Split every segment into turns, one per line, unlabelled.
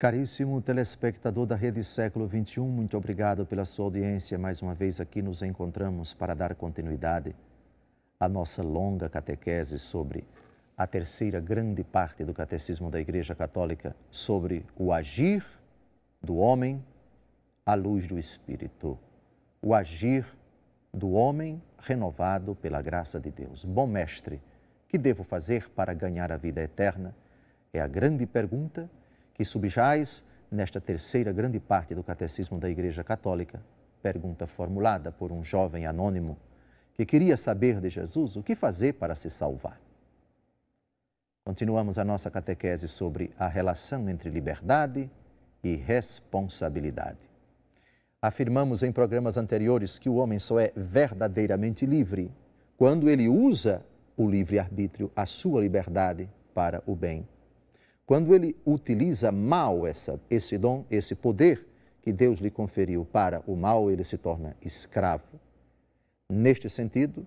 Caríssimo telespectador da Rede Século XXI, muito obrigado pela sua audiência. Mais uma vez aqui nos encontramos para dar continuidade à nossa longa catequese sobre a terceira grande parte do Catecismo da Igreja Católica, sobre o agir do homem à luz do Espírito. O agir do homem renovado pela graça de Deus. Bom mestre, que devo fazer para ganhar a vida eterna? É a grande pergunta que subjaz nesta terceira grande parte do Catecismo da Igreja Católica, pergunta formulada por um jovem anônimo que queria saber de Jesus o que fazer para se salvar. Continuamos a nossa catequese sobre a relação entre liberdade e responsabilidade. Afirmamos em programas anteriores que o homem só é verdadeiramente livre quando ele usa o livre-arbítrio, a sua liberdade, para o bem. Quando ele utiliza mal esse dom, esse poder que Deus lhe conferiu para o mal, ele se torna escravo. Neste sentido,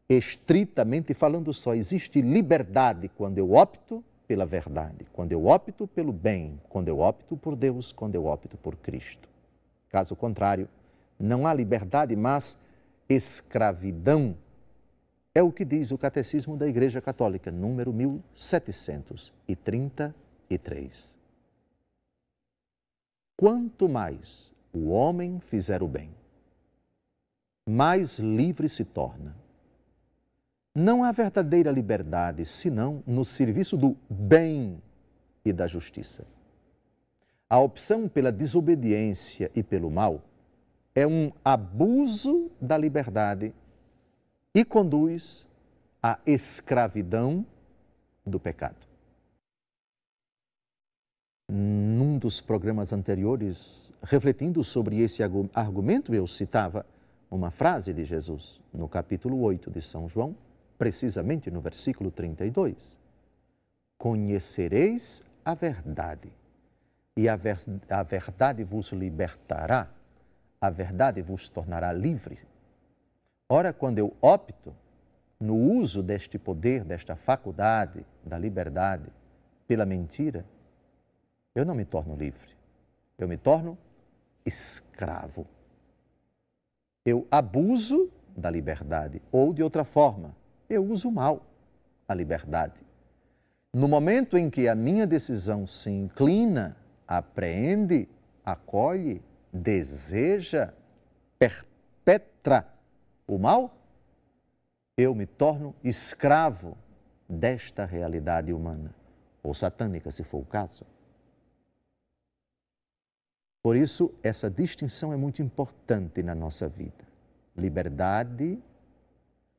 estritamente falando, só existe liberdade quando eu opto pela verdade, quando eu opto pelo bem, quando eu opto por Deus, quando eu opto por Cristo. Caso contrário, não há liberdade, mas escravidão. É o que diz o Catecismo da Igreja Católica, número 1733. Quanto mais o homem fizer o bem, mais livre se torna. Não há verdadeira liberdade, senão no serviço do bem e da justiça. A opção pela desobediência e pelo mal é um abuso da liberdade e conduz à escravidão do pecado. Num dos programas anteriores, refletindo sobre esse argumento, eu citava uma frase de Jesus no capítulo 8 de São João, precisamente no versículo 32. Conhecereis a verdade, e a verdade vos libertará, a verdade vos tornará livre. Ora, quando eu opto no uso deste poder, desta faculdade, da liberdade, pela mentira, eu não me torno livre, eu me torno escravo. Eu abuso da liberdade, ou de outra forma, eu uso mal a liberdade. No momento em que a minha decisão se inclina, apreende, acolhe, deseja, perpetra o mal, eu me torno escravo desta realidade humana, ou satânica, se for o caso. Por isso, essa distinção é muito importante na nossa vida. Liberdade,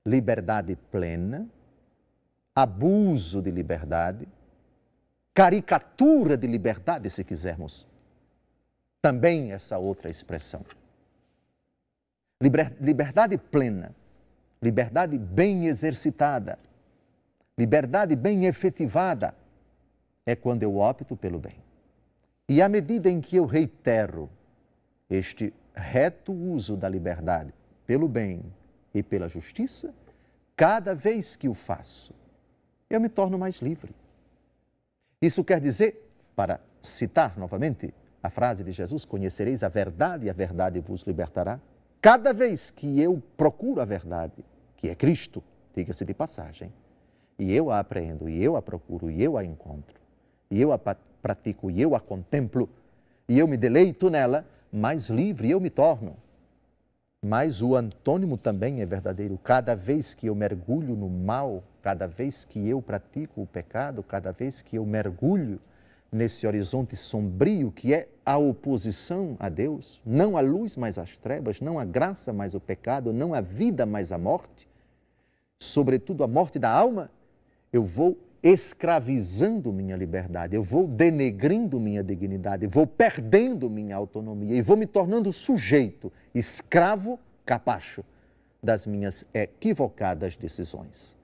liberdade plena, abuso de liberdade, caricatura de liberdade, se quisermos. Também essa outra expressão. Liberdade plena, liberdade bem exercitada, liberdade bem efetivada é quando eu opto pelo bem. E à medida em que eu reitero este reto uso da liberdade pelo bem e pela justiça, cada vez que o faço, eu me torno mais livre. Isso quer dizer, para citar novamente a frase de Jesus, conhecereis a verdade e a verdade vos libertará. Cada vez que eu procuro a verdade, que é Cristo, diga-se de passagem, e eu a apreendo, e eu a procuro, e eu a encontro, e eu a pratico, e eu a contemplo, e eu me deleito nela, mais livre eu me torno. Mas o antônimo também é verdadeiro. Cada vez que eu mergulho no mal, cada vez que eu pratico o pecado, cada vez que eu mergulho nesse horizonte sombrio que é a oposição a Deus, não a luz, mas as trevas, não a graça, mas o pecado, não a vida, mas a morte, sobretudo a morte da alma, eu vou escravizando minha liberdade, eu vou denegrindo minha dignidade, vou perdendo minha autonomia e vou me tornando sujeito, escravo, capacho das minhas equivocadas decisões.